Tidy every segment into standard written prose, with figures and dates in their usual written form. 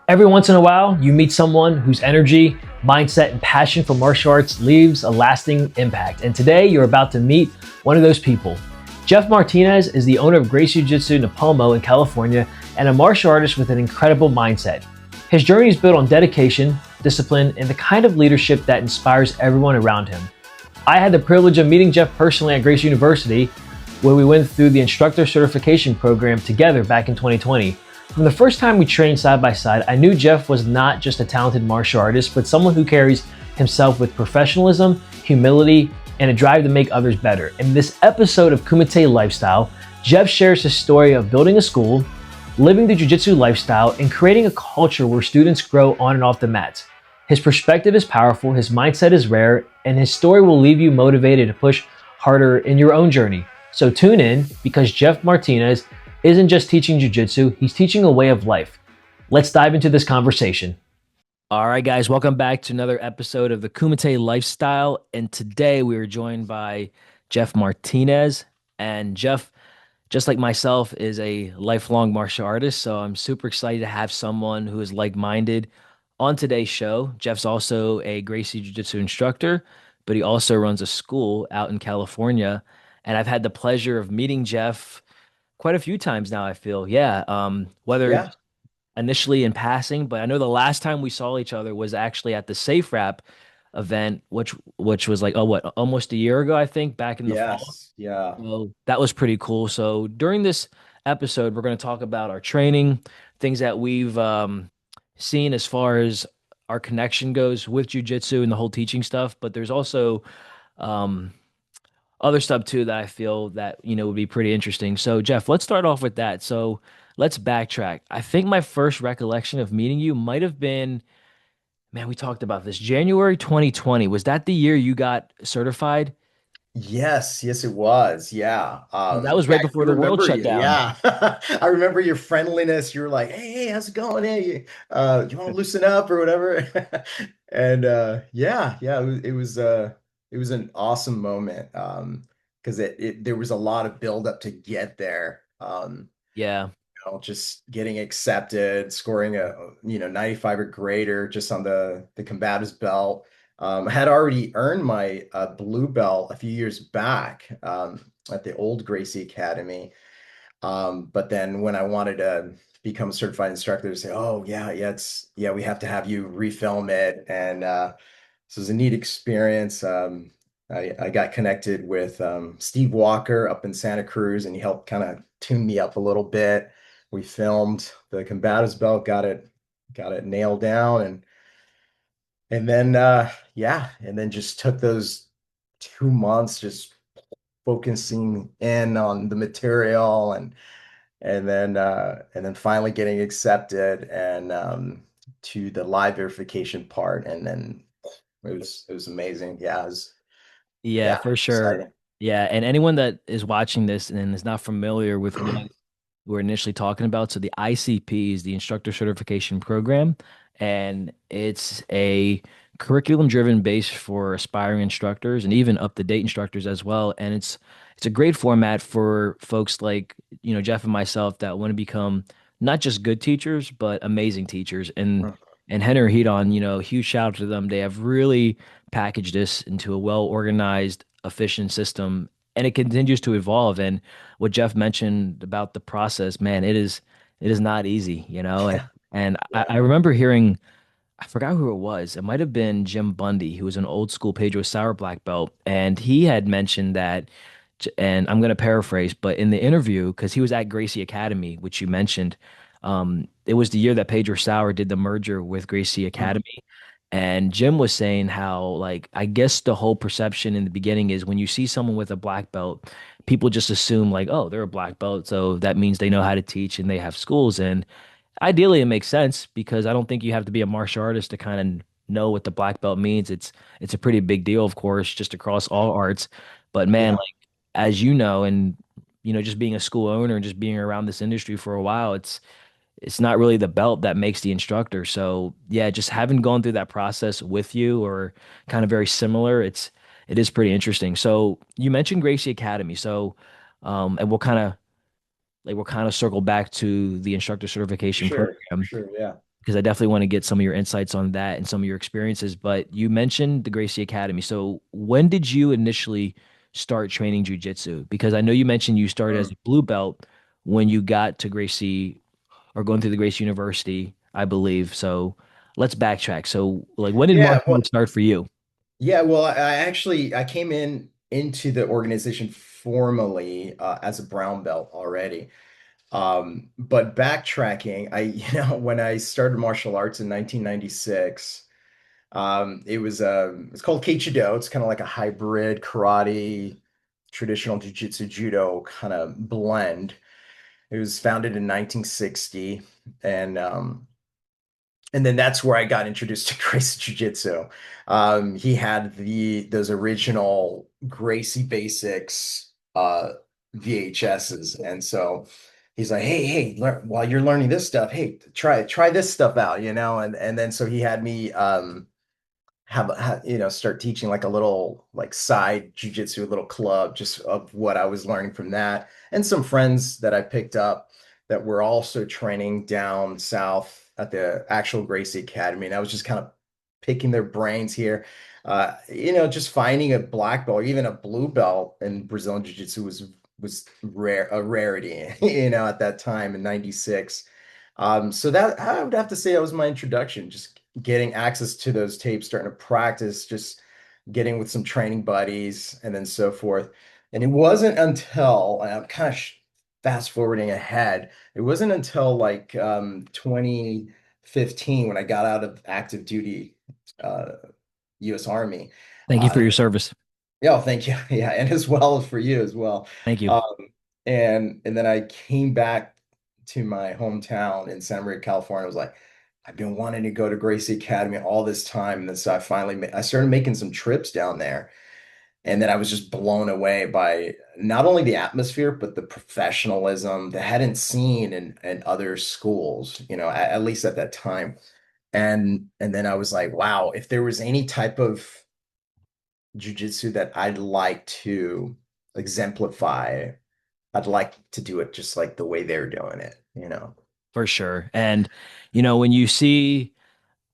Every once in a while, you meet someone whose energy, mindset, and passion for martial arts leaves a lasting impact. And today, you're about to meet one of those people. Jeff Martinez is the owner of Gracie Jiu-Jitsu Napomo in California and a martial artist with an incredible mindset. His journey is built on dedication, discipline, and the kind of leadership that inspires everyone around him. I had the privilege of meeting Jeff personally at Gracie University, where we went through the Instructor Certification Program together back in 2020. From the first time we trained side by side, I knew Jeff was not just a talented martial artist, but someone who carries himself with professionalism, humility, and a drive to make others better. In this episode of Kumite Lifestyle, Jeff shares his story of building a school, living the Jiu-Jitsu lifestyle, and creating a culture where students grow on and off the mats. His perspective is powerful, his mindset is rare, and his story will leave you motivated to push harder in your own journey. So tune in, because Jeff Martinez isn't just teaching jiu-jitsu, he's teaching a way of life. Let's dive into this conversation. All right, guys, welcome back to another episode of the Kumite Lifestyle. And today we are joined by Jeff Martinez. And Jeff, just like myself, is a lifelong martial artist. So I'm super excited to have someone who is like-minded on today's show. Jeff's also a Gracie Jiu-Jitsu instructor, but he also runs a school out in California. And I've had the pleasure of meeting Jeff quite a few times now, I feel. Yeah. Whether Yeah. initially in passing, but I know the last time we saw each other was actually at the Safe Rap event, which was like, oh, what, almost a year ago, I think, back in the fall. Yes. Yeah. So that was pretty cool. So during this episode, we're going to talk about our training, things that we've seen as far as our connection goes with jujitsu and the whole teaching stuff. But there's also um, other stuff too that I feel that would be pretty interesting. So Jeff, let's start off with that. So let's backtrack. I think my first recollection of meeting you might have been, man, we talked about this, January 2020. Was that the year you got certified? Yes. Yes, it was. Yeah. That was Yeah, right I before do the world remember shut you. down. Yeah. I remember your friendliness. You were like, hey, how's it going? Hey, do you want to loosen up or whatever? And yeah, it was an awesome moment. Because it there was a lot of build up to get there. Yeah. Just getting accepted, scoring a 95 or greater just on the combatives belt. I had already earned my blue belt a few years back at the old Gracie Academy. But then when I wanted to become a certified instructor, they say, "Oh yeah, we have to have you refilm it." And so it was a neat experience. I got connected with Steve Walker up in Santa Cruz, and he helped kind of tune me up a little bit. We filmed the combatives belt, got it nailed down, and then and then just took those 2 months just focusing in on the material and then finally getting accepted and to the live verification part, and then it was amazing. Yeah, Yeah, for sure. exciting. Yeah, and anyone that is watching this and is not familiar with what we're initially talking about, so the ICP is the Instructor Certification Program, and it's a curriculum-driven base for aspiring instructors and even up-to-date instructors as well. And it's a great format for folks like, Jeff and myself that want to become not just good teachers, but amazing teachers. And Henry Heat on, huge shout out to them. They have really package this into a well-organized, efficient system, and it continues to evolve. And what Jeff mentioned about the process, man, it is not easy, And I Yeah. remember hearing, I forgot who it was. It might have been Jim Bundy, who was an old school Pedro Sauer black belt, and he had mentioned that. And I'm going to paraphrase, but in the interview, because he was at Gracie Academy, which you mentioned, it was the year that Pedro Sauer did the merger with Gracie Mm. Academy. And Jim was saying how, like, I guess the whole perception in the beginning is when you see someone with a black belt, people just assume, like, oh, they're a black belt. So that means they know how to teach and they have schools. And ideally, it makes sense because I don't think you have to be a martial artist to kind of know what the black belt means. It's a pretty big deal, of course, just across all arts. But man, Yeah. like, as you know, and just being a school owner and just being around this industry for a while, it's not really the belt that makes the instructor. So yeah, just having gone through that process with you or kind of very similar, it is pretty interesting. So you mentioned Gracie Academy. So and we'll kind of circle back to the instructor certification Sure. program. Sure. Yeah. because I definitely want to get some of your insights on that and some of your experiences. But you mentioned the Gracie Academy. So when did you initially start training jujitsu? Because I know you mentioned you started as Mm. a blue belt when you got to Gracie or going through the Gracie University, I believe. So let's backtrack. So like when did Yeah, martial well, arts start for you? yeah, well, I came in into the organization formally as a brown belt already. But backtracking, when I started martial arts in 1996, it's called Keichido. It's kind of like a hybrid karate, traditional jiu-jitsu, judo kind of blend. It was founded in 1960, and and then that's where I got introduced to Gracie Jiu-Jitsu. He had those original Gracie Basics VHSs, and so he's like, "Hey, while you're learning this stuff, hey, try this stuff out, you know." And then so he had me start teaching like a little like side jujitsu, a little club just of what I was learning from that, and some friends that I picked up that were also training down south at the actual Gracie Academy, and I was just kind of picking their brains here. Just finding a black belt, or even a blue belt in Brazilian Jiu-Jitsu was a rarity, at that time in '96. So that I would have to say that was my introduction, just getting access to those tapes, starting to practice, just getting with some training buddies, and then so forth. And it wasn't until, and I'm kind of fast forwarding ahead, it wasn't until like 2015 when I got out of active duty uh, U.S. Army. Thank you for Uh, your service. yeah, thank you. Yeah, and as well as for you as well. Thank you. Um, and then I came back to my hometown in Santa Maria, California. I was like, I've been wanting to go to Gracie Academy all this time, and then so I started making some trips down there, and then I was just blown away by not only the atmosphere but the professionalism that I hadn't seen in other schools, at least at that time. And then I was like, wow, if there was any type of jujitsu that I'd like to exemplify, I'd like to do it just like the way they're doing it. For sure. And when you see,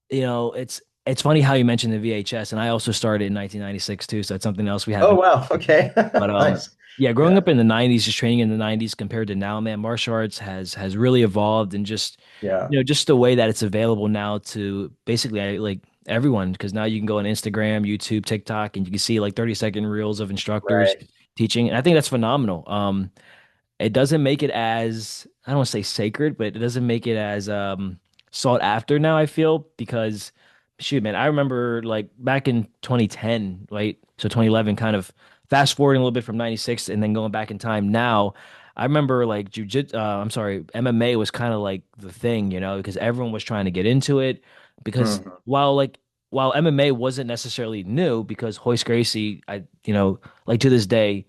it's funny how you mentioned the VHS, and I also started in 1996 too, so it's something else we have Oh in. wow, okay. But Nice. yeah, growing Yeah. up in the 90s, just training in the 90s compared to now, man, martial arts has really evolved, and just Yeah. just the way that it's available now to basically like everyone, because now you can go on Instagram, YouTube, TikTok, and you can see like 30-second reels of instructors Right. teaching, and I think that's phenomenal. It doesn't make it as, I don't want to say sacred, but it doesn't make it as sought after now, I feel, because shoot, man, I remember like back in 2010, right? So 2011, kind of fast forwarding a little bit from 96 and then going back in time now. I remember like I'm sorry, MMA was kind of like the thing, because everyone was trying to get into it. Because Mhm. while MMA wasn't necessarily new, because Hoist Gracie, like to this day,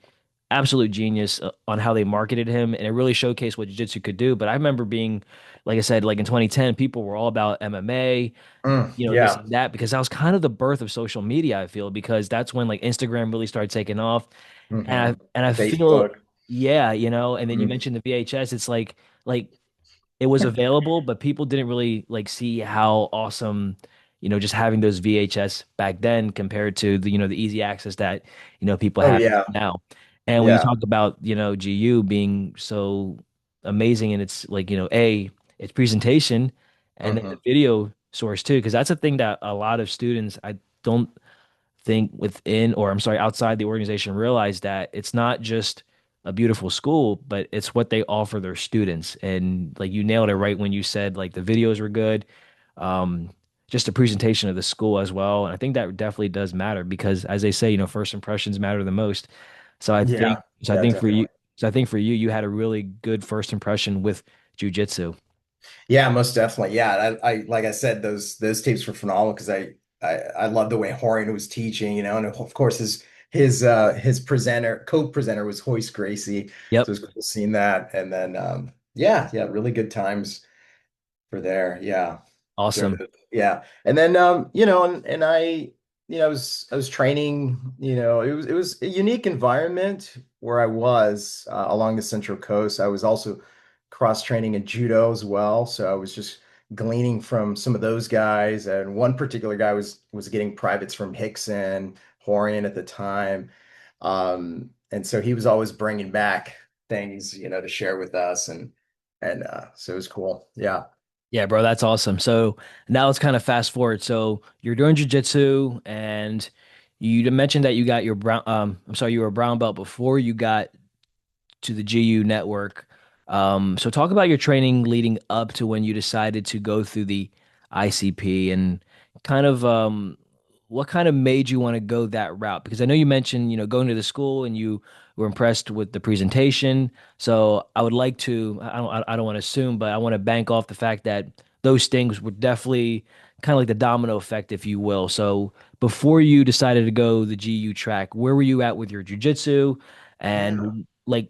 absolute genius on how they marketed him, and it really showcased what jiu-jitsu could do. But I remember being, like I said, like in 2010, people were all about MMA, this Yeah. and that, because that was kind of the birth of social media, I feel, because that's when like Instagram really started taking off. And Hmm. I feel, Facebook. yeah, and then you Mhm. mentioned the VHS, it's like it was available, but people didn't really like see how awesome, just having those VHS back then compared to the easy access that, people Oh have yeah. now. And when you Yeah. talk about, GU being so amazing, and it's like, its presentation and then the Hmm. video source too, because that's a thing that a lot of students, I don't think within, or I'm sorry, outside the organization realize that it's not just a beautiful school, but it's what they offer their students. And like you nailed it right when you said like the videos were good, um, just the presentation of the school as well. And I think that definitely does matter because, as they say, first impressions matter the most. So I think, Yeah. so I Yeah, think for you, definitely. so I think for you, you had a really good first impression with jujitsu. Yeah, most definitely. Yeah, I like I said, those tapes were phenomenal because I love the way Horian was teaching, and of course his co-presenter was Hoist Gracie, so Yep. it's cool seeing that. And then yeah, really good times for there. Yeah, during Awesome. yeah, and then and I was training. It was a unique environment where I was along the Central Coast. I was also cross training in judo as well, so I was just gleaning from some of those guys. And one particular guy was getting privates from Hickson, Horian at the time. And so he was always bringing back things, to share with us, and so it was cool. Yeah. Yeah, bro, that's awesome. So now let's kind of fast forward. So you're doing jujitsu, and you mentioned that you got your brown. I'm sorry, you were a brown belt before you got to the GU network. So talk about your training leading up to when you decided to go through the ICP and kind of what kind of made you want to go that route? Because I know you mentioned, going to the school and you were impressed with the presentation. So I would like to, I don't want to assume, but I want to bank off the fact that those things were definitely kind of like the domino effect, if you will. So before you decided to go the GU track, where were you at with your jujitsu? Yeah. And like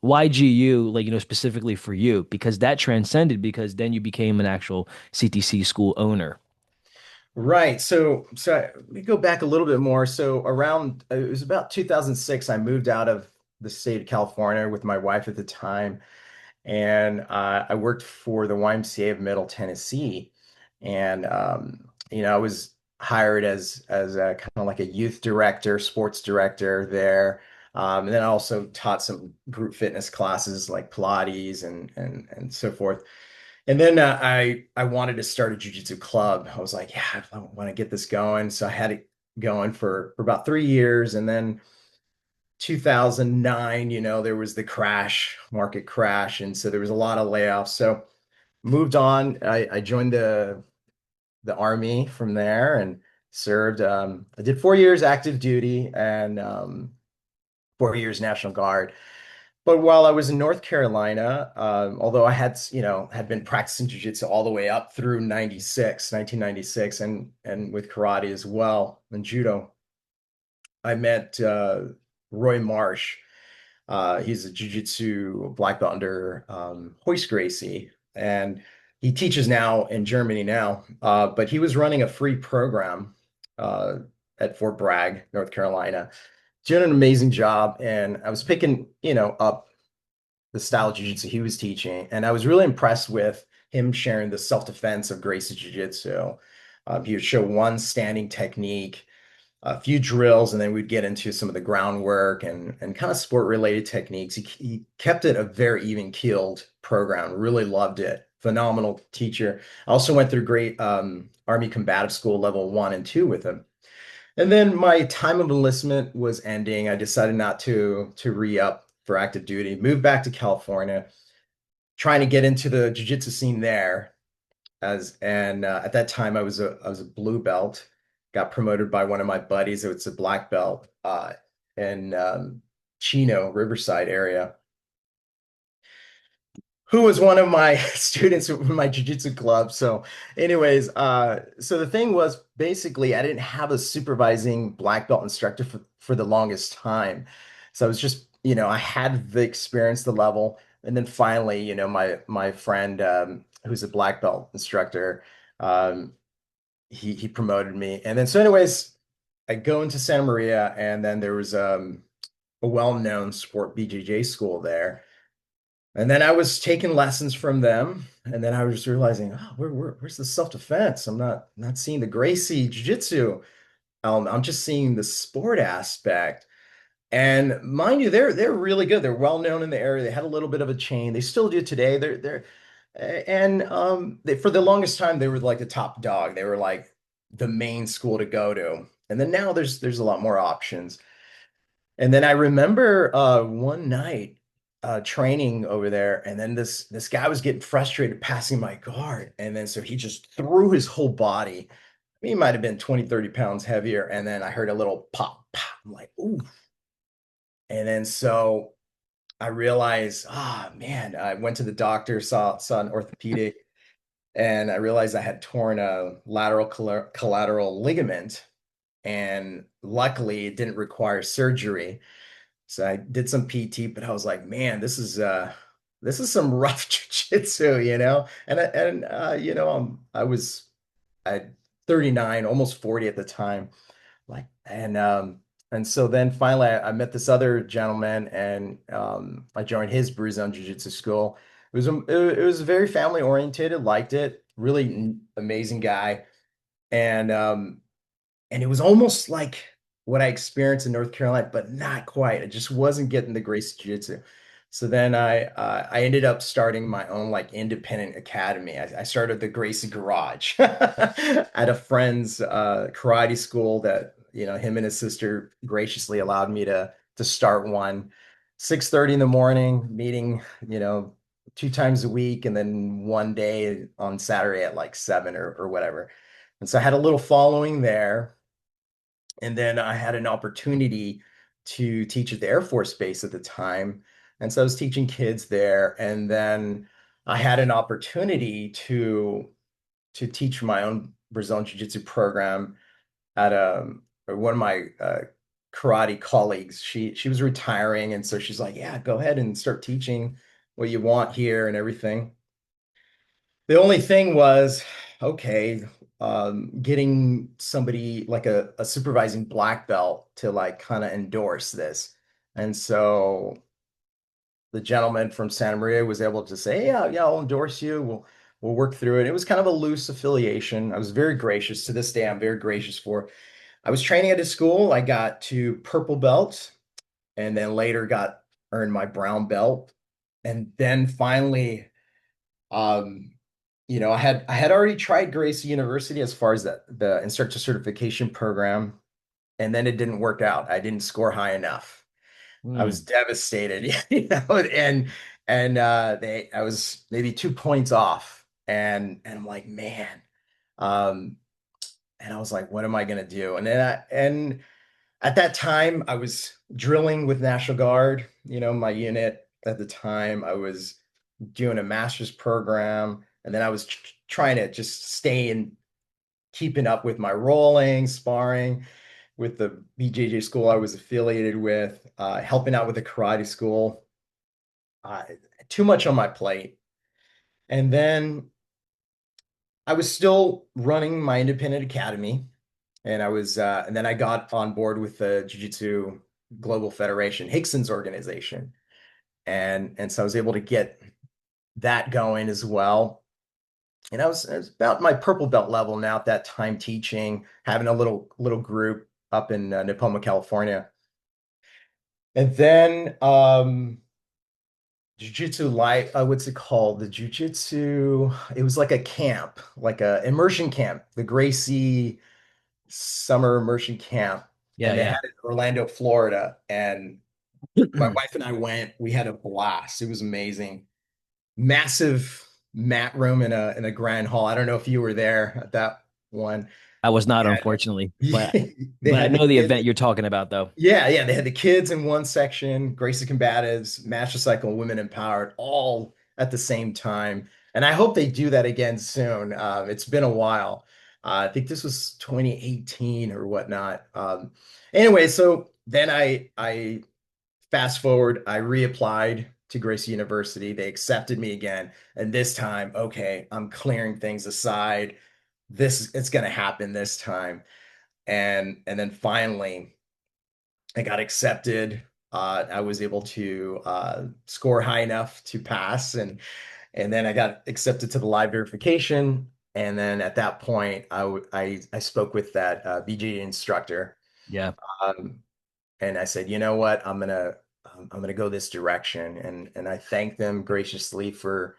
why GU, like, specifically for you? Because that transcended because then you became an actual CTC school owner. Right. So let me go back a little bit more. So around it was about 2006, I moved out of the state of California with my wife at the time, and I worked for the YMCA of Middle Tennessee, and I was hired as a kind of like a youth director, sports director there. And then I also taught some group fitness classes like Pilates and so forth. And then I wanted to start a jiu-jitsu club. I was like, yeah, I want to get this going. So I had it going for about 3 years. And then 2009, there was the market crash. And so there was a lot of layoffs. So moved on. I joined the Army from there and served. I did 4 years active duty and 4 years National Guard. But while I was in North Carolina, although I had been practicing jiu-jitsu all the way up through 1996, and with karate as well and judo, I met Roy Marsh. He's a jiu-jitsu black belt under Hoist Gracie, and he teaches now in Germany now. But he was running a free program uh, at Fort Bragg, North Carolina, doing an amazing job. And I was picking, up the style of jiu-jitsu he was teaching. And I was really impressed with him sharing the self-defense of Gracie Jiu-Jitsu. He would show one standing technique, a few drills, and then we'd get into some of the groundwork and kind of sport-related techniques. He kept it a very even-keeled program. Really loved it. Phenomenal teacher. I also went through great Army Combative School level 1 and 2 with him. And then my time of enlistment was ending. I decided not to re-up for active duty, moved back to California, trying to get into the jiu-jitsu scene there. At that time I was a blue belt, got promoted by one of my buddies. It's a black belt in Chino, Riverside area, who was one of my students in my jiu-jitsu club. So anyways, so the thing was basically I didn't have a supervising black belt instructor for the longest time. So I was just, I had the experience, the level, and then finally, my friend who's a black belt instructor, um, he promoted me. And then so anyways, I go into Santa Maria, and then there was a well-known sport BJJ school there. And then I was taking lessons from them, and then I was just realizing, oh, where's the self-defense? I'm not seeing the Gracie Jiu-Jitsu. I'm just seeing the sport aspect. And mind you, they're really good. They're well known in the area. They had a little bit of a chain. They still do today. And for the longest time they were like the top dog. They were like the main school to go to. And then now there's a lot more options. And then I remember one night training over there, and then this guy was getting frustrated passing my guard. And then so he just threw his whole body. He might have been 20, 30 pounds heavier. And then I heard a little pop, pop. I'm like, ooh. And then so I realized, man, I went to the doctor, saw an orthopedic, and I realized I had torn a lateral collateral ligament. And luckily it didn't require surgery. So I did some PT, but I was like, man, this is some rough jujitsu, I was at 39, almost 40 at the time. Like, and so then finally I met this other gentleman, and I joined his Bruise Jiu-Jitsu school. it was very family oriented, liked it, really amazing guy. And and it was almost like what I experienced in North Carolina, but not quite. I just wasn't getting the Gracie Jiu-Jitsu. So then I ended up starting my own like independent academy. I started the Gracie Garage at a friend's karate school that him and his sister graciously allowed me to start one. 6:30 in the morning, meeting, 2 times a week, and then one day on Saturday at like 7 or whatever. And so I had a little following there. And then I had an opportunity to teach at the Air Force Base at the time. And so I was teaching kids there. And then I had an opportunity to teach my own Brazilian Jiu-Jitsu program at one of my karate colleagues. She was retiring, and so she's like, "Yeah, go ahead and start teaching what you want here and everything." The only thing was, okay, getting somebody like a supervising black belt to like kind of endorse this. And so the gentleman from Santa Maria was able to say, yeah, yeah, I'll endorse you. We'll work through it. It was kind of a loose affiliation. I was very gracious. To this day, I'm very gracious for. I was training at a school. I got to purple belt and then later got earned my brown belt. And then finally, um, I had already tried Gracie University as far as the instructor certification program, and then it didn't work out. I didn't score high enough. I was Hmm. devastated, and I was maybe 2 points off, and I'm like, man, um, and I was like, what am I gonna do? And at that time, I was drilling with National Guard, my unit at the time. I was doing a master's program, and then I was trying to just stay and keeping up with my rolling, sparring with the BJJ school I was affiliated with, helping out with the karate school. Uh, Too much on my plate. And then I was still running my independent academy, and then I got on board with the Jiu-Jitsu Global Federation, Hickson's organization, and so I was able to get that going as well. And I was about my purple belt level now at that time, teaching, having a little group up in Nepoma, California. And then Jiu-Jitsu light, what's it called? The Jiu-Jitsu, it was like a camp, like a immersion camp, the Gracie summer immersion camp. Yeah, And they yeah. had it in Orlando, Florida. And my wife and I went, we had a blast. It was amazing. Massive mat room in a grand hall. I don't know if you were there at that one. I was not, They unfortunately, but had, they but I had the know the kids. event you're talking about, though. Yeah, yeah. They had the kids in one section, Gracie Combatives, Master Cycle, Women Empowered, all at the same time. And I hope they do that again soon. It's been a while. I think this was 2018 or whatnot. Anyway, so then I fast forward, I reapplied to Gracie University. They accepted me again. And this time, okay, I'm clearing things aside. It's gonna happen this time. And then finally I got accepted. I was able to score high enough to pass, and then I got accepted to the live verification. And then at that point, I spoke with that BJJ instructor, Yeah, um, and I said, you know what, I'm gonna go this direction, and I thanked them graciously for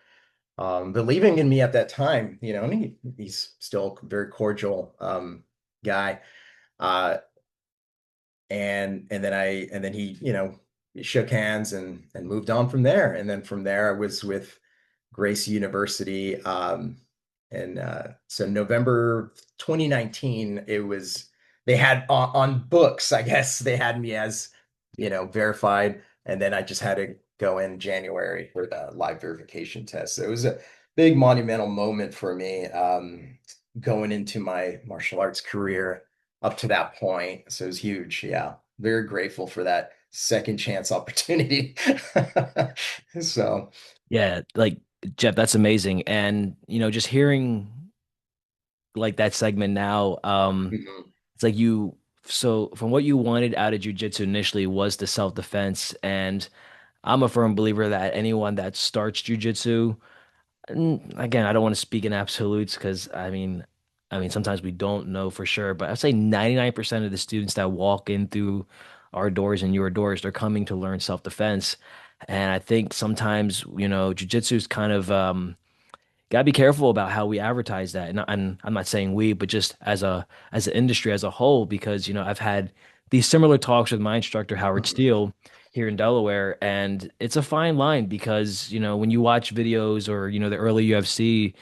believing in me at that time. And he's still a very cordial guy. Uh, and then he shook hands and moved on from there. And then from there I was with Gracie University, and so November 2019 it was. They had on books, I guess they had me as verified, and then I just had to go in January for the live verification test. So it was a big monumental moment for me, going into my martial arts career up to that point. So it was huge. Yeah. Very grateful for that second chance opportunity. So, yeah. Like Jeff, that's amazing. And just hearing like that segment now, mhm. it's like you. So from what you wanted out of jujitsu initially was the self defense, and I'm a firm believer that anyone that starts jujitsu, and again, I don't want to speak in absolutes because I mean sometimes we don't know for sure, but I'd say 99% of the students that walk in through our doors and your doors, they're coming to learn self-defense. And I think sometimes, jujitsu is kind of gotta be careful about how we advertise that. And I'm not saying we, but just as an industry as a whole, because I've had these similar talks with my instructor Howard Steele here in Delaware, and it's a fine line because when you watch videos or the early UFC,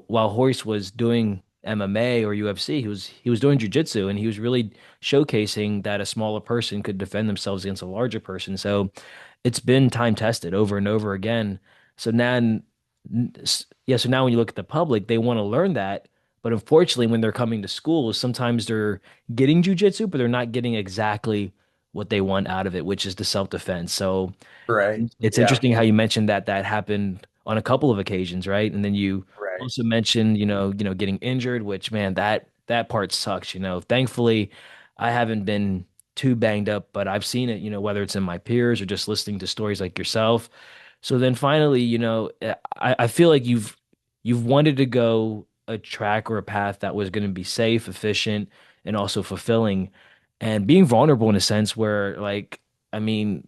while Hoist was doing MMA or UFC, he was doing jiu-jitsu and he was really showcasing that a smaller person could defend themselves against a larger person. So it's been time tested over and over again. So now, yeah, so now when you look at the public, they want to learn that. But unfortunately, when they're coming to schools, sometimes they're getting jujitsu, but they're not getting exactly what they want out of it, which is the self-defense. So Right. it's Yeah. interesting how you mentioned that that happened on a couple of occasions, right? And then you Right. also mentioned, getting injured, which man, that part sucks. Thankfully, I haven't been too banged up, but I've seen it, whether it's in my peers or just listening to stories like yourself. So then finally, I feel like you've wanted to go a track or a path that was going to be safe, efficient, and also fulfilling, and being vulnerable in a sense where, like, I mean,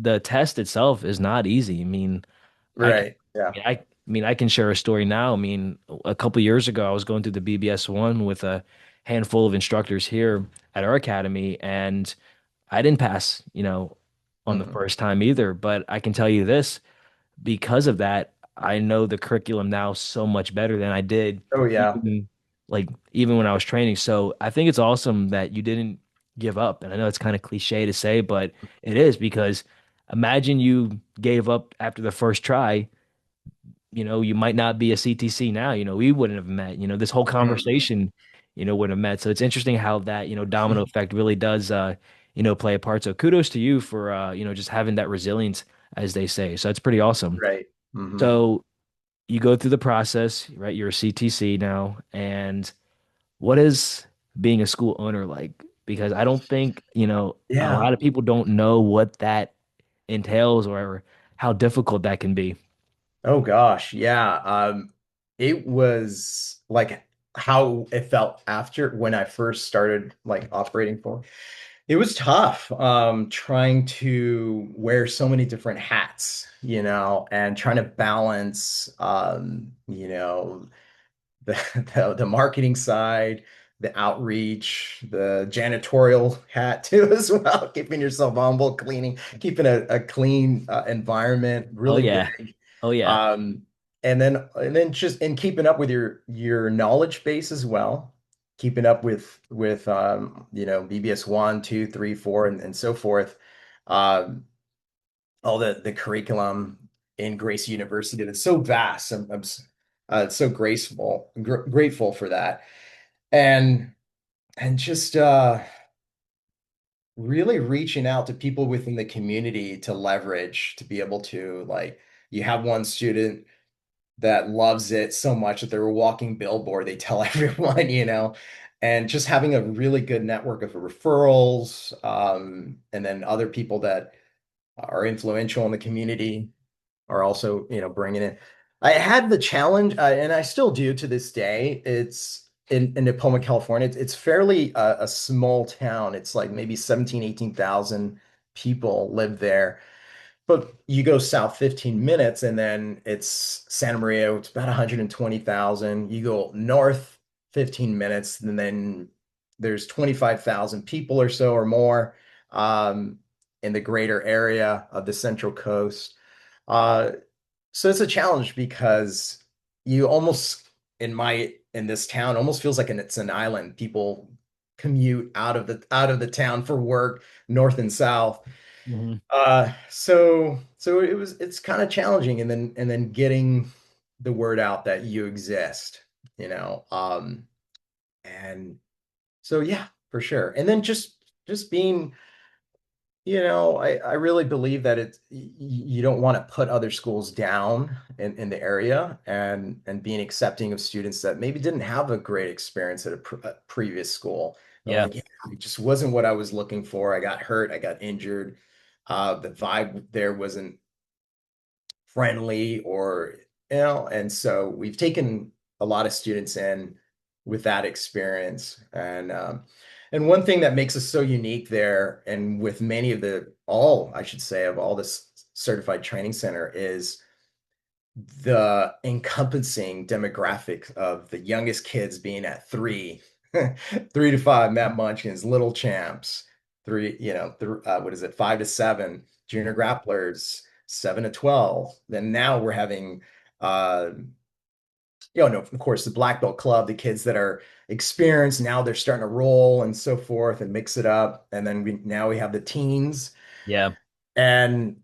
the test itself is not easy. I mean, I can, Right. Yeah. I can share a story now. I mean, a couple years ago, I was going through the BBS one with a handful of instructors here at our academy, and I didn't pass, on the Mhm. first time either. But I can tell you this, because of that, I know the curriculum now so much better than I did Oh yeah. even even when I was training. So I think it's awesome that you didn't give up. And I know it's kind of cliche to say, but it is because imagine you gave up after the first try, you might not be a CTC now, we wouldn't have met, this whole Mhm. conversation, wouldn't have met. So it's interesting how that, domino effect really does, play a part. So kudos to you for, just having that resilience, as they say. So that's pretty awesome. Right. Hmm. So you go through the process, right? You're a CTC now. And what is being a school owner like? Because I don't think, a Yeah. lot of people don't know what that entails or how difficult that can be. Oh gosh, yeah. It was like how it felt after when I first started like operating for. It was tough, trying to wear so many different hats, and trying to balance, the, the marketing side, the outreach, the janitorial hat too as well, keeping yourself humble, cleaning, keeping a clean environment, Oh really yeah. big. Oh yeah. Um, and then just in keeping up with your knowledge base as well, keeping up with BBS 1, 2, 3, 4, and so forth. Um, all the curriculum in Gracie University that's so vast. I'm so grateful for that, and just really reaching out to people within the community to leverage to be able to like you have one student that loves it so much that they're a walking billboard. They tell everyone, and just having a really good network of referrals, and then other people that are influential in the community are also, bringing it. I had the challenge, and I still do to this day. It's in Tacoma, California. It's fairly a small town. It's like maybe 17, 18,000 people live there. But you go south 15 minutes and then it's Santa Maria, it's about 120,000. You go north 15 minutes and then there's 25,000 people or so or more, in the greater area of the Central Coast. Uh, so it's a challenge because you almost in this town almost feels like it's an island. People commute out of the town for work, north and south. Mhm. So it's kind of challenging, and then getting the word out that you exist, and so yeah, for sure. And then just being, I really believe that you don't want to put other schools down in the area, and being accepting of students that maybe didn't have a great experience at a previous school. They're Yeah. like, yeah, it just wasn't what I was looking for. I got hurt, I got injured. The vibe there wasn't friendly or, and so we've taken a lot of students in with that experience. And one thing that makes us so unique there, and with many of I should say, of all this certified training center is the encompassing demographic of the youngest kids being at three, 3 to 5, Matt Munchkins, Little Champs, what is it, 5 to 7, junior grapplers, 7 to 12. Then now we're having, no, of course, the Black Belt Club, the kids that are experienced, now they're starting to roll and so forth and mix it up. And then now we have the teens Yeah. and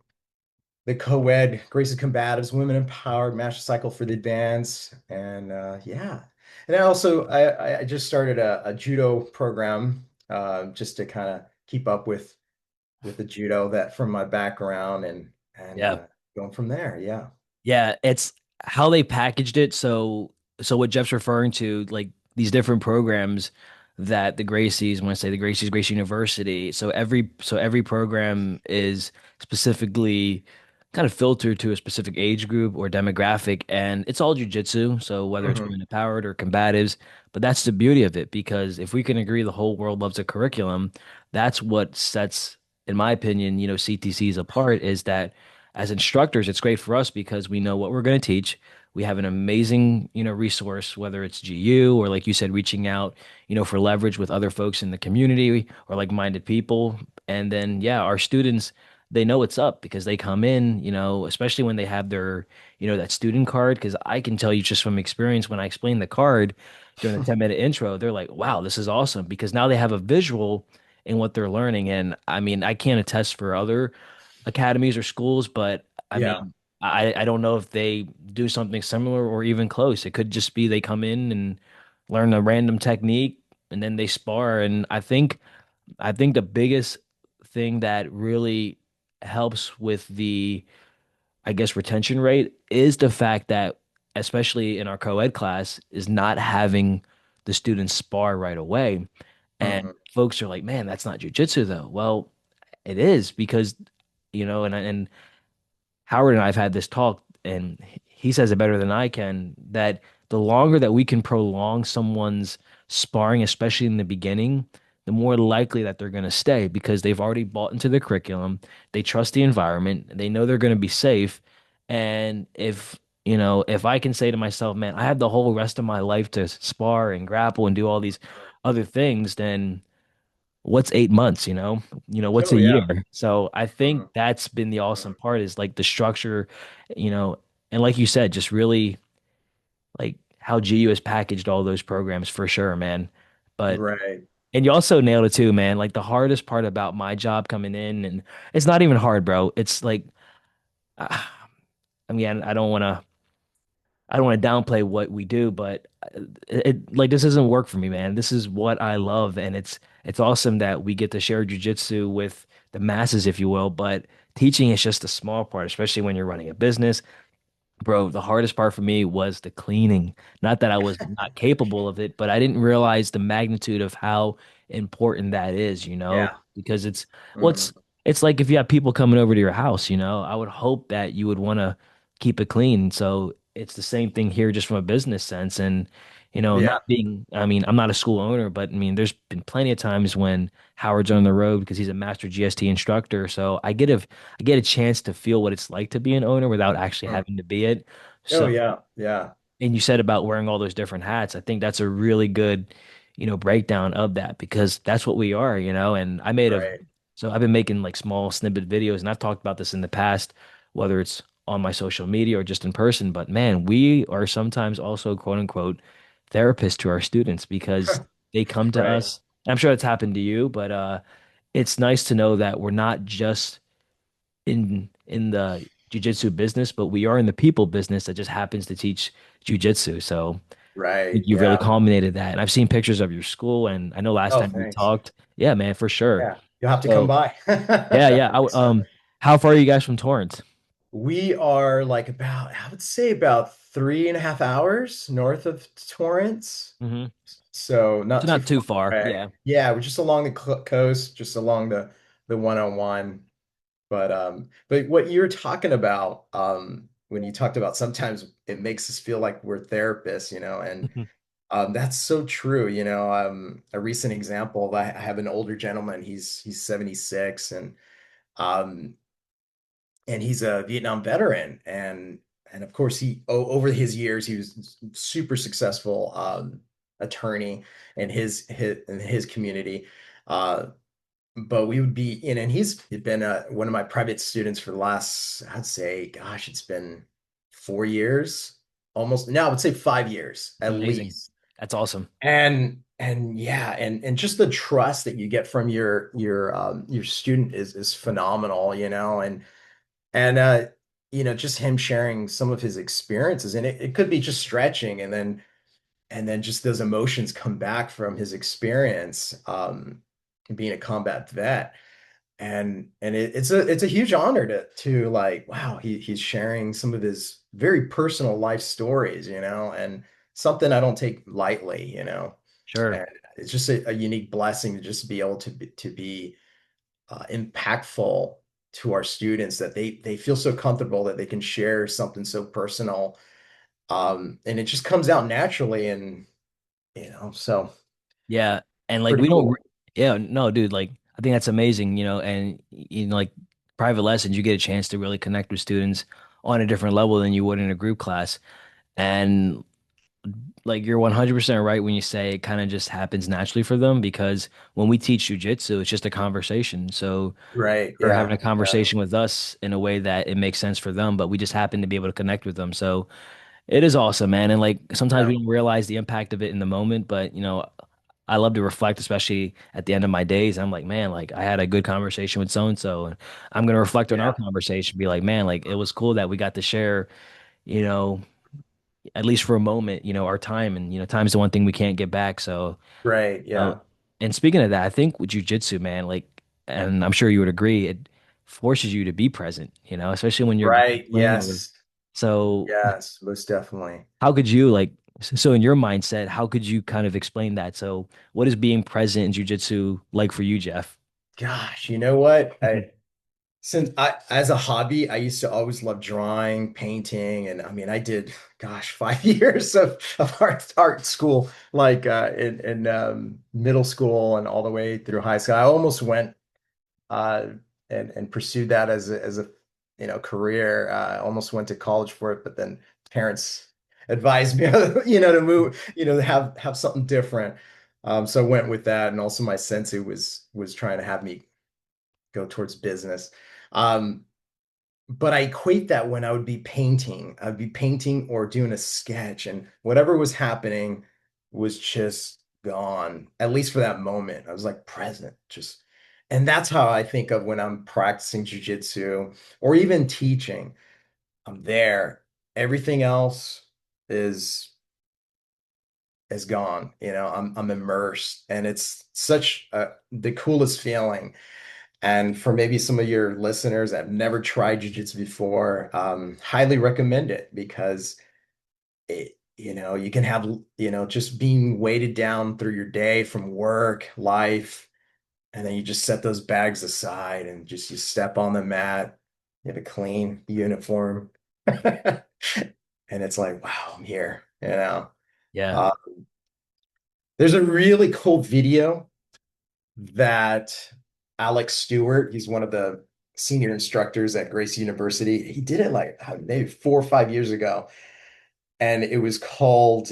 the co-ed Gracie Combatives, Women Empowered, Master Cycle for the Advanced, and yeah. And then also I just started a judo program just to kind of keep up with the judo that from my background and Yeah. going from there. Yeah. Yeah, it's how they packaged it. So what Jeff's referring to, like these different programs that the Gracies, when I say the Gracies, Gracie University, so every program is specifically kind of filtered to a specific age group or demographic, and it's all jujitsu. So whether it's Hmm. women empowered or combatives, but that's the beauty of it because if we can agree the whole world loves a curriculum, that's what sets, in my opinion, CTCs apart is that as instructors, it's great for us because we know what we're going to teach. We have an amazing, resource, whether it's GU or like you said, reaching out, for leverage with other folks in the community or like-minded people. And then, yeah, our students, they know what's up because they come in, especially when they have their, that student card. Because I can tell you just from experience, when I explain the card during the 10-minute intro, they're like, wow, this is awesome because now they have a visual in what they're learning. And I mean, I can't attest for other academies or schools, but I Yeah. mean, I don't know if they do something similar or even close. It could just be they come in and learn a random technique and then they spar. And I think the biggest thing that really helps with the, I guess, retention rate is the fact that, especially in our co-ed class, is not having the students spar right away. And Hmm. folks are like, man, that's not jujitsu though. Well, it is because, and Howard and I have had this talk, and he says it better than I can, that the longer that we can prolong someone's sparring, especially in the beginning, the more likely that they're going to stay because they've already bought into the curriculum. They trust the environment. They know they're going to be safe. And if I can say to myself, man, I have the whole rest of my life to spar and grapple and do all these other things, then what's 8 months, what's Oh, a year? yeah. So I think Hmm. that's been the awesome part is like the structure, you know, and like you said, just really like how GU has packaged all those programs for sure, man. But Right. and you also nailed it too, man. Like the hardest part about my job coming in, and it's not even hard, bro. It's like, uh, I mean, I don't want to downplay what we do, but like this doesn't work for me, man. This is what I love, and it's awesome that we get to share jujitsu with the masses, if you will. But teaching is just a small part, especially when you're running a business. Bro, the hardest part for me was the cleaning. Not that I was not capable of it, but I didn't realize the magnitude of how important that is, Yeah. because it's well, Hmm. it's like if you have people coming over to your house, I would hope that you would want to keep it clean. So it's the same thing here, just from a business sense. And, Yeah. not being, I mean, I'm not a school owner, but I mean, there's been plenty of times when Howard's on the road because he's a master GST instructor. So I get a chance to feel what it's like to be an owner without actually Mm. having to be it. Oh, So, yeah. Yeah. and you said about wearing all those different hats. I think that's a really good, breakdown of that because that's what we are, and Right. so I've been making like small snippet videos and I've talked about this in the past, whether it's on my social media or just in person, but man, we are sometimes also quote unquote therapists to our students because they come to Right. us. I'm sure it's happened to you, but it's nice to know that we're not just in the jujitsu business, but we are in the people business that just happens to teach jujitsu. So I Right. think you've really Yeah. culminated that. And I've seen pictures of your school, and I know last Oh, time we thanks. talked, yeah, man, for sure. Yeah. You'll have to come So by yeah, yeah. next time. How far are you guys from Torrance? We are like about, I would say about 3.5 hours north of Torrance. Hmm. So So not too not too far far. away. Yeah. Yeah, we're just along the coast, just along the 101. But what you're talking about, when you talked about sometimes it makes us feel like we're therapists, and that's so true. A recent example, I have an older gentleman, he's 76, um, and he's a Vietnam veteran, and of course over his years he was super successful attorney in his community. Uh, but we would be in, and he's been one of my private students for the last, I'd say, gosh, it's been 4 years, almost. Now I would say 5 years at Amazing. least. That's awesome. And yeah, and just the trust that you get from your student is phenomenal, and just him sharing some of his experiences, and it could be just stretching, and then just those emotions come back from his experience, being a combat vet. And it's a huge honor to like, wow, he's sharing some of his very personal life stories, and something I don't take lightly, Sure. and it's just a unique blessing to just be able to be impactful to our students, that they feel so comfortable that they can share something so personal, and it just comes out naturally, and so Yeah. And like pretty we don't, cool. yeah, no, dude, like I think that's amazing, and like private lessons, you get a chance to really connect with students on a different level than you would in a group class. And like you're 100% right when you say it kind of just happens naturally for them because when we teach jujitsu, it's just a conversation. So Right. they're having Yeah. a Yeah. conversation with us in a way that it makes sense for them, but we just happen to be able to connect with them. So it is awesome, man. And like sometimes Yeah. we don't realize the impact of it in the moment, but I love to reflect, especially at the end of my days. I'm like, man, like I had a good conversation with so and so, and I'm gonna reflect on our Yeah. conversation, be like, man, like it was cool that we got to share, you know, at least for a moment, our time, and time's the one thing we can't get back. So, Right. uh, Yeah. and speaking of that, I think with jujitsu, man, like, and I'm sure you would agree, it forces you to be present, especially when you're Right. grappling. Or Yes. so, Yes. Most definitely. how could you like? So, in your mindset, how could you kind of explain that? So, what is being present in jujitsu like for you, Jeff? Gosh, you know what? Since as a hobby, I used to always love drawing, painting, and I mean, I did, gosh, 5 years of art school, like in middle school and all the way through high school. I almost went uh, and pursued that as a career. I almost went to college for it, but then parents advised me, to move, to have something different. So I went with that, and also my sensei was trying to have me go towards business. Um, but I equate that when I'd be painting or doing a sketch, and whatever was happening was just gone, at least for that moment. I was like present, just, and that's how I think of when I'm practicing jujitsu or even teaching. I'm there. Everything else is is gone. I'm immersed, and it's such the coolest feeling. And for maybe some of your listeners that have never tried jujitsu before, highly recommend it, because you can have, just being weighted down through your day from work, life, and then you just set those bags aside and just you step on the mat, you have a clean uniform, and it's like, wow, I'm here. Yeah, Uh, there's a really cool video that Alex Stewart, he's one of the senior instructors at Gracie University. He did it like maybe 4 or 5 years ago, and it was called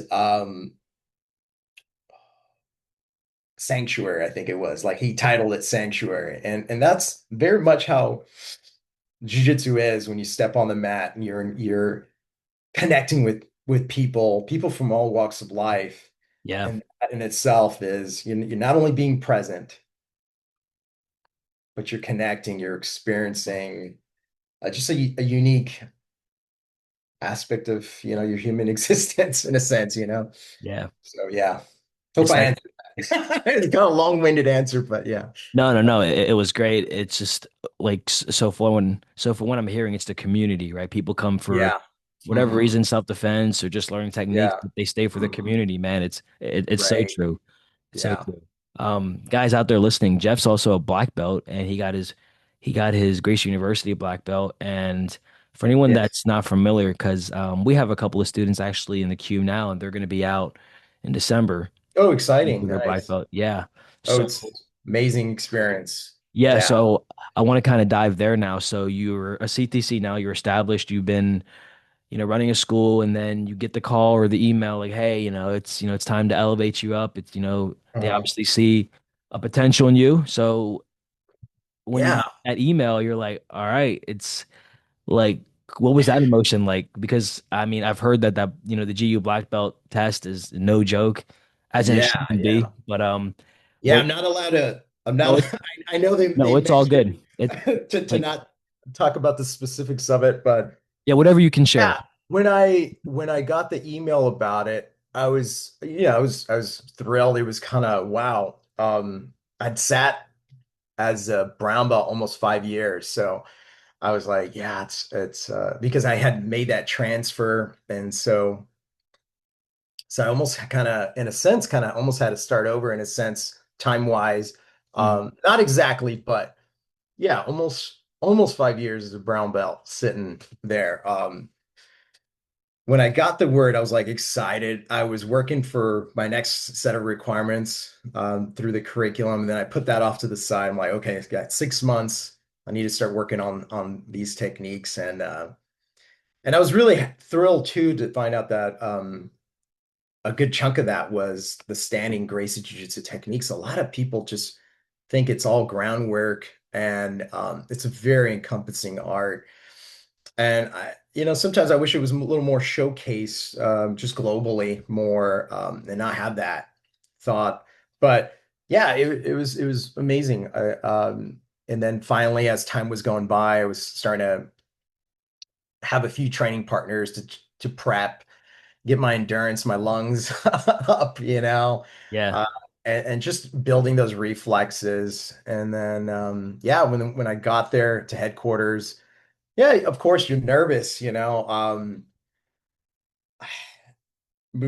Sanctuary, I think it was. Like he titled it Sanctuary, and that's very much how jiu-jitsu is when you step on the mat and you're connecting with people from all walks of life, yeah, and that in itself is you're not only being present, but you're connecting, you're experiencing just a unique aspect of your human existence in a sense. yeah. So yeah, hope It's I like answered that. It's kind of a long-winded answer, but yeah. no, no, no. It was great. It's just like so for when I'm hearing it's the community, right? People come for Yeah. whatever Hmm. reason, self-defense or just learning techniques, Yeah. but they stay for the Hmm. community, man. It's so Right. true. It's so Yeah. true. Guys out there listening, Jeff's also a black belt and he got his he got his Gracie University black belt. And for anyone Yes. that's not familiar, because we have a couple of students actually in the queue now, and they're going to be out in December Oh, exciting. for their black Nice. belt. Yeah. Oh, So it's amazing experience. yeah, Yeah. so I want to kind of dive there now. So you're a CTC now, you're established, you've been, running a school, and then you get the call or the email like, hey, it's time to elevate you up. It's, they Uh, obviously see a potential in you. So when you yeah. get that email, you're like, all right, it's like, what was that emotion like? Because I mean, I've heard that the GU black belt test is no joke, as in it Yeah. shouldn't Yeah. be. But Yeah. what? I'm not allowed to, I'm No, not, it's I know they no, it's all mentioned good. It to like not talk about the specifics of it, but yeah, whatever you can share. yeah, when I got the email about it, I was thrilled. It was kind of wow. I'd sat as a brown belt almost 5 years, so I was like, yeah, it's because I had made that transfer, and so I almost kind of, in a sense, kind of almost had to start over in a sense, time wise. Mhm. Not exactly, but yeah, almost 5 years as a brown belt sitting there. When I got the word, I was like excited. I was working for my next set of requirements through the curriculum, and then I put that off to the side. I'm like, okay, I've got 6 months. I need to start working on these techniques, and I was really thrilled too to find out that a good chunk of that was the standing Gracie Jiu-Jitsu techniques. A lot of people just think it's all groundwork, and it's a very encompassing art. And sometimes I wish it was a little more showcase, just globally more, and not have that thought. But yeah, it was amazing. And then finally, as time was going by, I was starting to have a few training partners to prep, get my endurance, my lungs up, Yeah. uh, and just building those reflexes. And then yeah, when I got there to headquarters. Yeah, of course you're nervous, I'm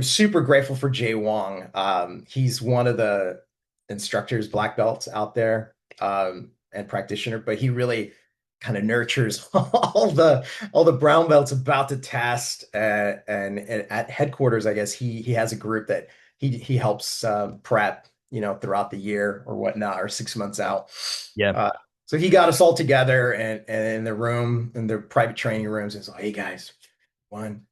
super grateful for Jay Wong. He's one of the instructors, black belts out there, and practitioner, but he really kind of nurtures all the brown belts about to test. And at headquarters, I guess he has a group that he helps prep, throughout the year or whatnot, or 6 months out. Yeah. Uh, so he got us all together and in the room, in the private training rooms, and so, hey guys, one,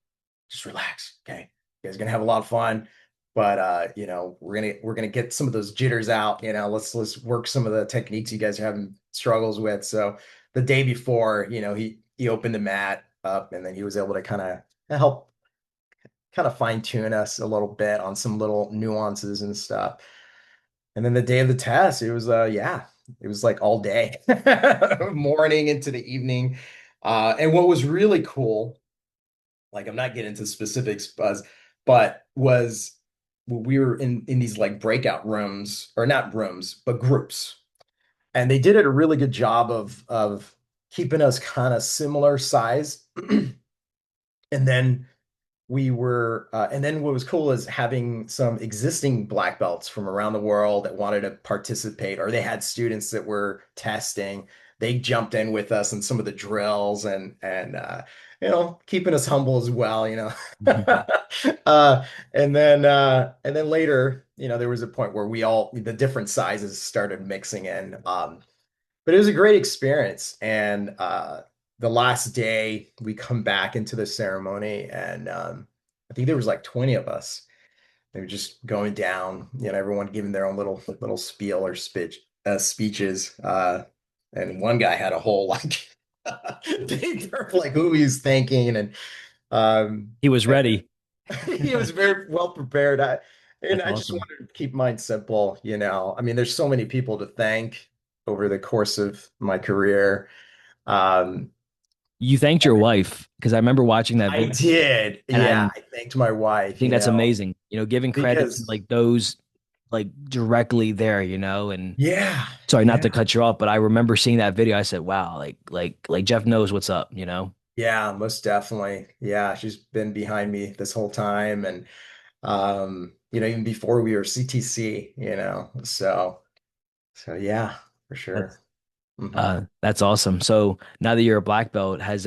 just relax, okay? You guys are gonna have a lot of fun, but we're gonna get some of those jitters out. Let's work some of the techniques you guys are having struggles with. So the day before, he opened the mat up, and then he was able to kind of help kind of fine tune us a little bit on some little nuances and stuff. And then the day of the test, it was yeah, it was like all day, morning into the evening. And what was really cool, like I'm not getting into specifics, but was we were in these like breakout rooms, or not rooms, but groups. And they did a really good job of keeping us kind of similar size. And then and then what was cool is having some existing black belts from around the world that wanted to participate, or they had students that were testing. They jumped in with us in some of the drills, and keeping us humble as well. And then later, there was a point where the different sizes started mixing in. But it was a great experience. And the last day we come back into the ceremony, and I think there was like 20 of us. They were just going down, everyone giving their own little spiel or speeches. And one guy had a whole like paper of like who he was thanking, um, He was ready. he was very well prepared. And That's I just awesome. wanted to keep mine simple. I mean, there's so many people to thank over the course of my career. Um, You thanked your wife because I remember watching that I video, did. and Yeah, I thanked my I wife, think that's amazing. Giving credit to because like those like directly there, and yeah, sorry not yeah, to cut you off, but I remember seeing that video. I said, wow, like Jeff knows what's up. yeah, most definitely. Yeah, she's been behind me this whole time, and even before we were CTC, so yeah, for That's sure. Hmm. That's awesome. So now that you're a black belt, has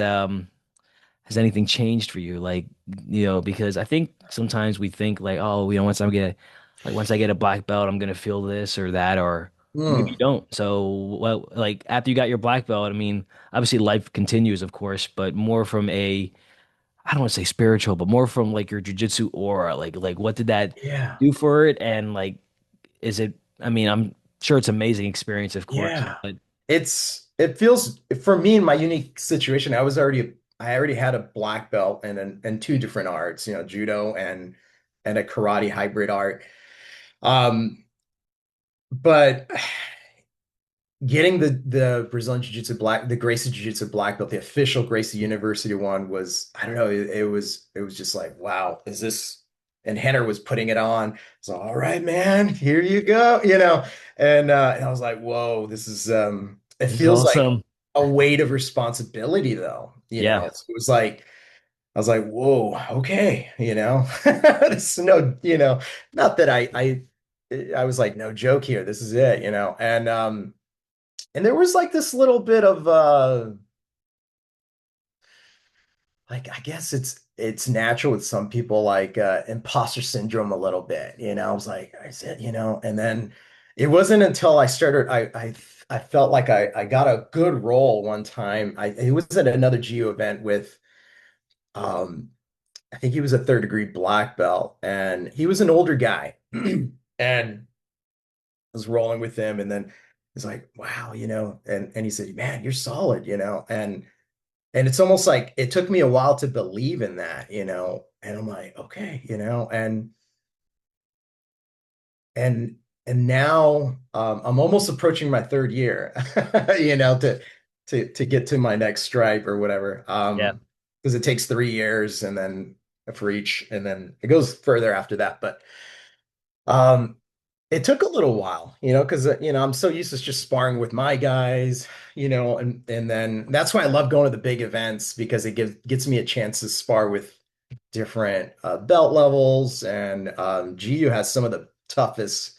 anything changed for you? Like, because I think sometimes we think like, oh, once I get a black belt, I'm gonna feel this or that, or maybe you Mm. don't. So, well, like after you got your black belt, I mean, obviously life continues, of course, but more from I don't want to say spiritual, but more from like your jujitsu aura. Like what did that Yeah. do for it? And like, is it? I mean, I'm sure it's an amazing experience, of course, Yeah. but It feels for me in my unique situation, I already had a black belt and two different arts, judo and a karate hybrid art. Um, but getting the Brazilian Jiu-Jitsu the Gracie Jiu-Jitsu black belt, the official Gracie University one was, I don't know, it was just like, wow, is this? And Henner was putting it on. So, all right, man, here you go, and I was like, whoa, this is it it's feels like awesome. a weight of responsibility though, Yeah, So it was like I was like, whoa, okay, This is no, not that I was like, no joke here. This is it, and there was like this little bit of like I guess it's natural with some people like imposter syndrome a little bit, I was like, I said, and then it wasn't until I started I felt like I got a good role one time. It was at another Geo event with um I think he was a third degree black belt and he was an older guy. And I was rolling with him and then it's like, wow, and he said, man, you're solid, and it's almost like it took me a while to believe in that, and I'm like, okay, and and now I'm almost approaching my third year, to get to my next stripe or whatever, yeah, because it takes 3 years and then for each, and then it goes further after that, but um, it took a little while, because I'm so used to just sparring with my guys, and then that's why I love going to the big events because it gets me a chance to spar with different belt levels, and GU has some of the toughest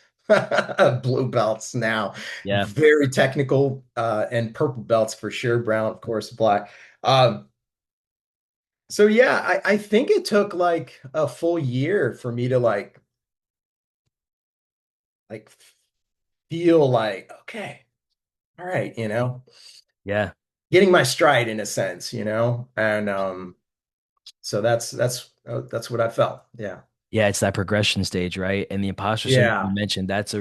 blue belts now, yeah, very technical, and purple belts for sure, brown, of course, black. Um, so yeah, I think it took like a full year for me to like feel like, okay, all right, yeah. getting my stride in a sense, and so that's what I felt. Yeah. Yeah, it's that progression stage, right? And the imposter syndrome you Yeah. mentioned, that's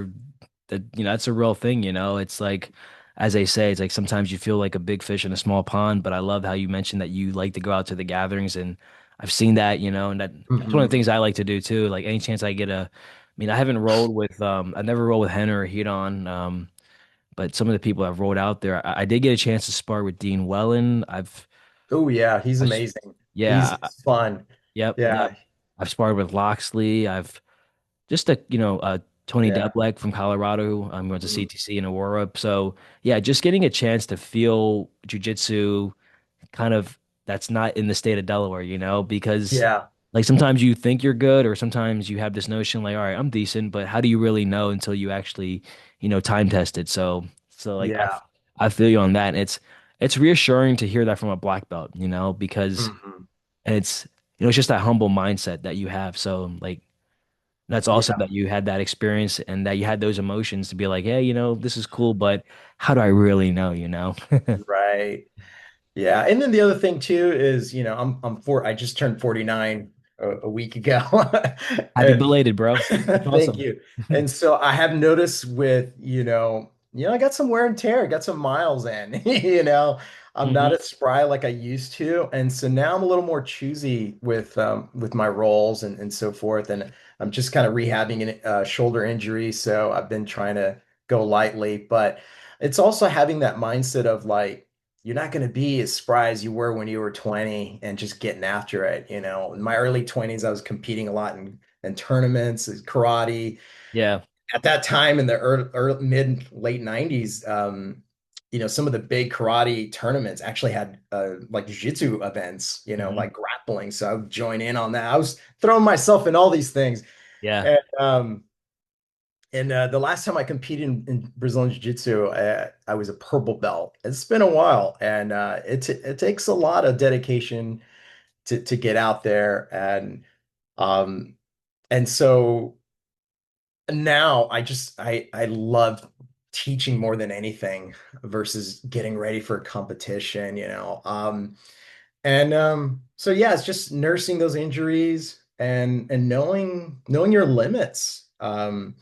a real thing, It's like, as they say, it's like sometimes you feel like a big fish in a small pond, but I love how you mentioned that you like to go out to the gatherings and I've seen that, and that's one of the Hmm. things I like to do too. Like any chance I get I mean, I haven't rolled with I never rolled with Henner or Hedon, but some of the people I've rolled out there, I did get a chance to spar with Dean Wellen. Oh yeah, he's I s- amazing. yeah, He's fun. yep, yep. Yeah. I've sparred with Loxley. I've just Tony Yeah. Deblek from Colorado. I'm going to Mhm. CTC in Aurora. So yeah, just getting a chance to feel jujitsu kind of that's not in the state of Delaware, because Yeah. like sometimes you think you're good, or sometimes you have this notion like, all right, I'm decent, but how do you really know until you actually, time test it? So like Yeah. I feel you on that. And it's reassuring to hear that from a black belt, because Hmm. and it's just that humble mindset that you have. So like that's awesome Yeah. that you had that experience and that you had those emotions to be like, hey, this is cool, but how do I really know? Right. Yeah, and then the other thing too is, I just turned 49 a week ago. Happy And belated, bro. That's thank awesome. you. And so I have noticed with, I got some wear and tear, got some miles in, I'm not Hmm. as spry like I used to. And so now I'm a little more choosy with my rolls and so forth. And I'm just kind of rehabbing a shoulder injury. So I've been trying to go lightly, but it's also having that mindset of like, you're not going to be as spry as you were when you were 20 and just getting after it. In my early 20s, I was competing a lot in tournaments, karate. Yeah. At that time in the early mid late 90s, some of the big karate tournaments actually had like jiu-jitsu events, Hmm. like grappling. So I would join in on that. I was throwing myself in all these things. Yeah. And And the last time I competed in Brazilian Jiu-Jitsu, I was a purple belt. It's been a while, and it takes a lot of dedication to get out there, um and so now I love teaching more than anything versus getting ready for a competition, you know. So yeah, it's just nursing those injuries and knowing your limits. And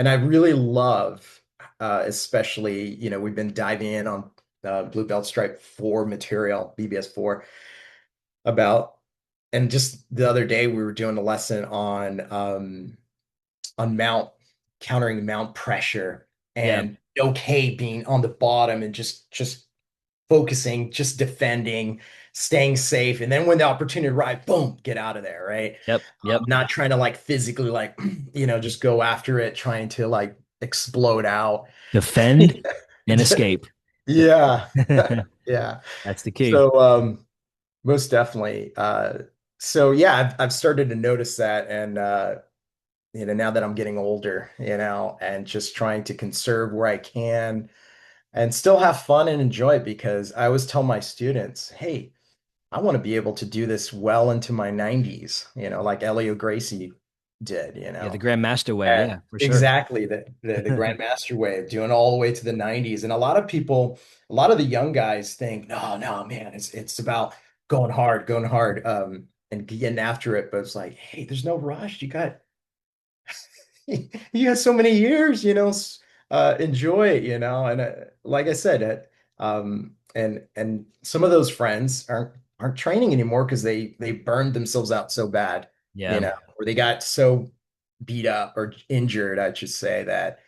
I really love, especially, you know, we've been diving in on Blue Belt Stripe 4 material, BBS 4, about, and just the other day we were doing a lesson on mount, countering mount pressure Yeah. and okay being on the bottom and just focusing, just defending, staying safe. And then when the opportunity arrives, boom, get out of there, right? Yep. Yep. Not trying to like physically like, you know, just go after it, trying to like explode out. Defend and escape. Yeah. Yeah. That's the key. So most definitely. So yeah, I've started to notice that, and you know, now that I'm getting older, you know, and just trying to conserve where I can and still have fun and enjoy it, because I always tell my students, hey, I want to be able to do this well into my 90s, you know, like Elio Gracie did, you Yeah, the know. Grandmaster way. And Yeah, for sure. exactly the Grandmaster way of doing all the way to the 90s. And a lot of people, a lot of the young guys think, no, no, man, it's about going hard, and getting after it. But it's like, hey, there's no rush. You got so many years, you know, enjoy it, you know. And like I said, and some of those friends aren't training anymore because they burned themselves out so bad, you Yeah. know, or they got so beat up or injured, I should say, that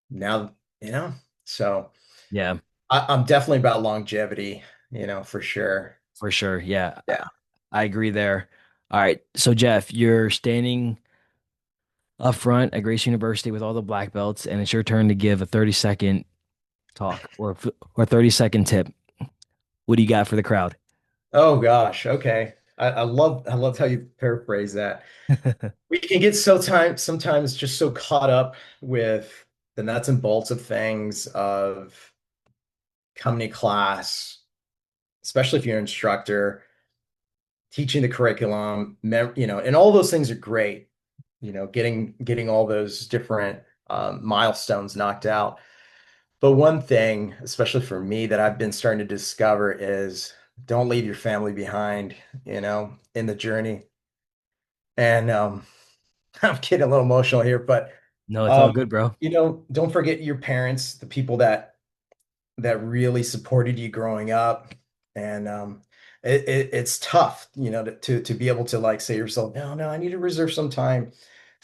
now, you know. So Yeah, I'm definitely about longevity, you know, for sure. for sure. Yeah, Yeah. I agree there. All right. So, Jeff, you're standing up front at Gracie University with all the black belts, and it's your turn to give a 30-second talk or 30-second tip. What do you got for the crowd? Oh gosh. Okay. I love how you paraphrase that. We can get sometimes just so caught up with the nuts and bolts of things of company class, especially if you're an instructor, teaching the curriculum, you know, and all those things are great. You know, getting all those different milestones knocked out. But one thing, especially for me, that I've been starting to discover is don't leave your family behind, you know, in the journey. And I'm getting a little emotional here, but No, it's all um, good, bro. you know, don't forget your parents, the people that really supported you growing up. And it's tough, you know, to be able to like say to yourself, no, no, I need to reserve some time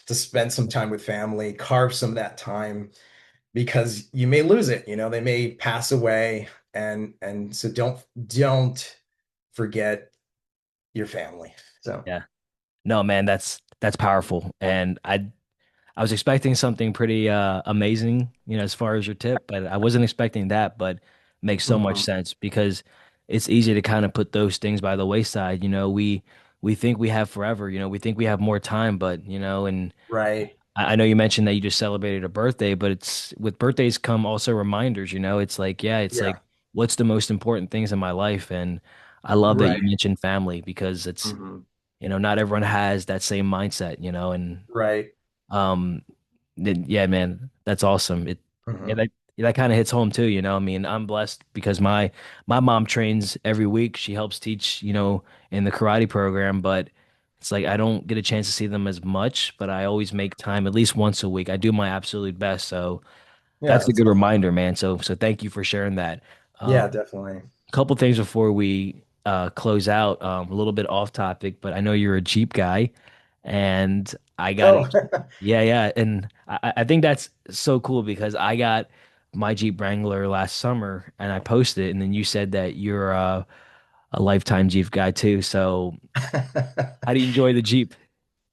to spend some time with family, carve some of that time, because you may lose it, you know, they may pass away. And so don't forget your family. So Yeah. No, man, that's powerful. And I was expecting something pretty amazing, as far as your tip, but I wasn't expecting that, but makes so much mhm. sense because it's easy to kind of put those things by the wayside. We think we have forever, we think we have more time, but and Right. I know you mentioned that you just celebrated a birthday, but it's with birthdays come also reminders, it's like, yeah, it's like Yeah. what's the most important things in my life? And I love that you Right. mentioned family because it's, Mhm. not everyone has that same mindset, and Right. um, yeah, man, that's awesome. Yeah, Mhm. that kind of hits home too, I mean, I'm blessed because my mom trains every week. She helps teach, in the karate program, but it's like I don't get a chance to see them as much, but I always make time at least once a week. I do my absolute best. So Yeah, that's a that's good awesome. reminder, man. So thank you for sharing that. Yeah, Um, definitely. couple things before we close out. A little bit off topic, but I know you're a Jeep guy, and I got Oh, it. Yeah, yeah, and I think that's so cool because I got my Jeep Wrangler last summer, and I posted it, and then you said that you're a lifetime Jeep guy too. So how do you enjoy the Jeep?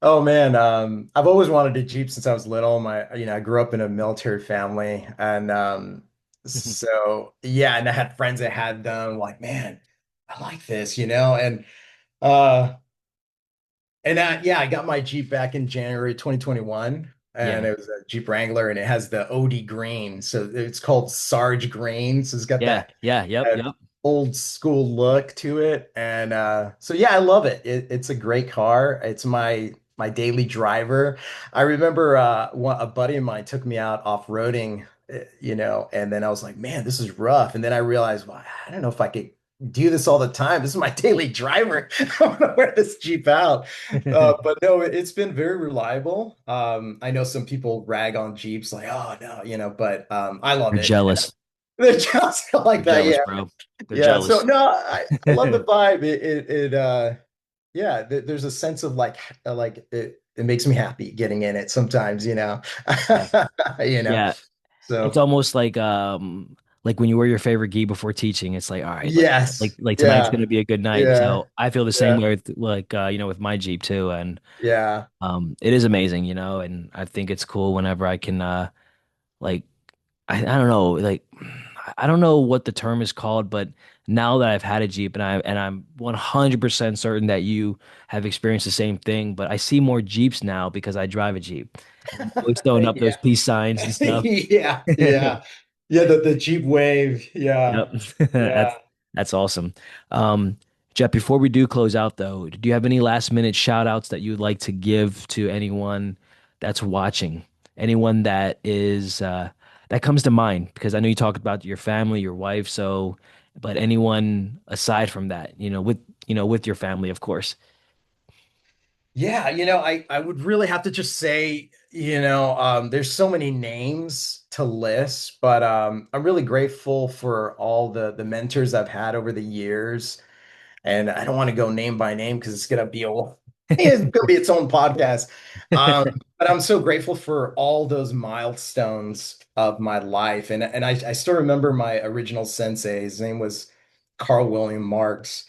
oh man, I've always wanted a Jeep since I was little. I grew up in a military family, and so yeah, and I had friends that had them. Like, man, I like this, you know, uh, yeah, I got my Jeep back in January 2021. and Yeah. it was a Jeep Wrangler, and it has the OD green, so it's called Sarge green. So it's got Yeah. that, Yeah. Yep. that Yep. old school look to it, and so yeah, I love it. It's a great car. It's my daily driver. I remember a buddy of mine took me out off-roading, and then I was like, man, this is rough. And then I realized, well, I don't know if I could do this all the time. This is my daily driver. I want to wear this Jeep out. But no, it's been very reliable. I know some people rag on Jeeps like, oh no, but I love They're it. And jealous. they're just like They're that. jealous, Yeah. bro. They're Yeah. So jealous. no, I love the vibe. Yeah, there's a sense of like it makes me happy getting in it sometimes, Yeah. you know. Yeah. It's So almost like when you wear your favorite gi before teaching, it's like, all right, yes. like tonight's Yeah. gonna be a good night. Yeah. So I feel the same Yeah. way with with my Jeep too. And Yeah. it is amazing, and I think it's cool whenever I can like I don't know, like I don't know what the term is called, but now that I've had a Jeep and I'm 100% certain that you have experienced the same thing, but I see more Jeeps now because I drive a Jeep. And I'm always throwing up those Yeah. peace signs and stuff. Yeah. Yeah. Yeah, the Jeep Wave. Yeah. Yep. Yeah. That's awesome. Um, Jeff, before we do close out though, do you have any last minute shout outs that you would like to give to anyone that's watching? Anyone that comes to mind? Because I know you talked about your family, your wife, so but anyone aside from that, with your family, of course. Yeah, I would really have to just say, there's so many names to list, but I'm really grateful for all the mentors I've had over the years. And I don't want to go name by name because it's gonna be it's gonna be its own podcast. Um, but I'm so grateful for all those milestones of my life. And I still remember my original sensei. His name was Carl William Marx.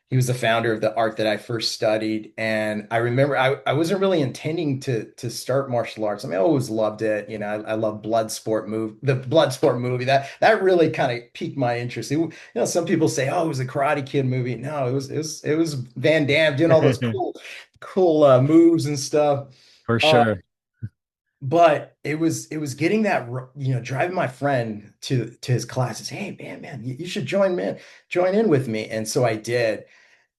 He was the founder of the art that I first studied. And I remember I wasn't really intending to start martial arts. I mean, I always loved it. I love the Bloodsport movie. That really kind of piqued my interest. Some people say, "Oh, it was a Karate Kid movie." No, it was Van Damme doing all those cool moves and stuff. For Uh, sure. but it was getting that, driving my friend to his classes. Hey, man, you should join in with me. And so I did.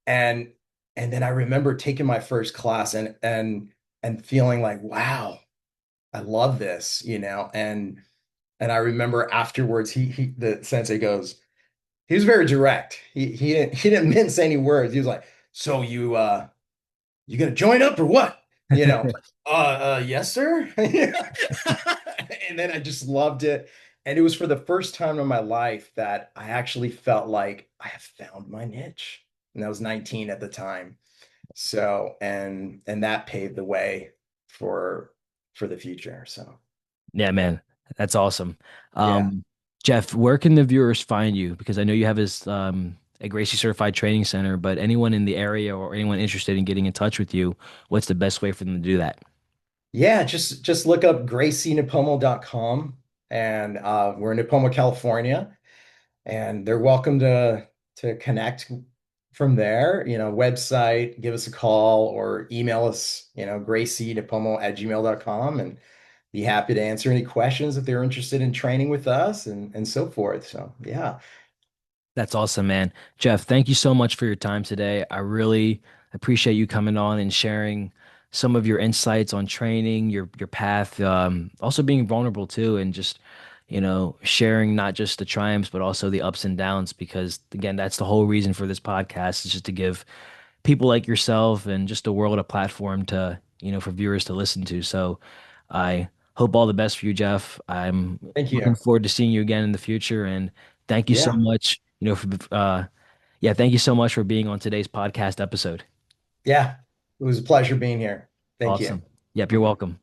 And and then I remember taking my first class and feeling like, wow, I love this, And I remember afterwards, the sensei goes, he was very direct. He didn't mince any words. He was like, "So you gonna join up or what?" Yes, sir. And then I just loved it. And it was for the first time in my life that I actually felt like I have found my niche. And I was 19 at the time. So, and that paved the way for for the future. So, Yeah, man, that's awesome. yeah. Jeff, where can the viewers find you? Because I know you have a Gracie Certified Training Center, but anyone in the area or anyone interested in getting in touch with you, what's the best way for them to do that? Yeah, just look up gracienapomo.com, and we're in Napomo, California, and they're welcome to connect from there, website, give us a call or email us, gracienapomo@gmail.com, and be happy to answer any questions if they're interested in training with us and so forth. So yeah. That's awesome, man. Jeff, thank you so much for your time today. I really appreciate you coming on and sharing some of your insights on training, your path, also being vulnerable too, and just, sharing not just the triumphs, but also the ups and downs, because again, that's the whole reason for this podcast is just to give people like yourself and just the world a platform to, for viewers to listen to. So I hope all the best for you, Jeff. I'm Thank looking you. forward to seeing you again in the future. And thank you so Yeah. much, yeah, thank you so much for being on today's podcast episode. Yeah. It was a pleasure being here. Thank you. Awesome. Yep, you're Mhm. welcome.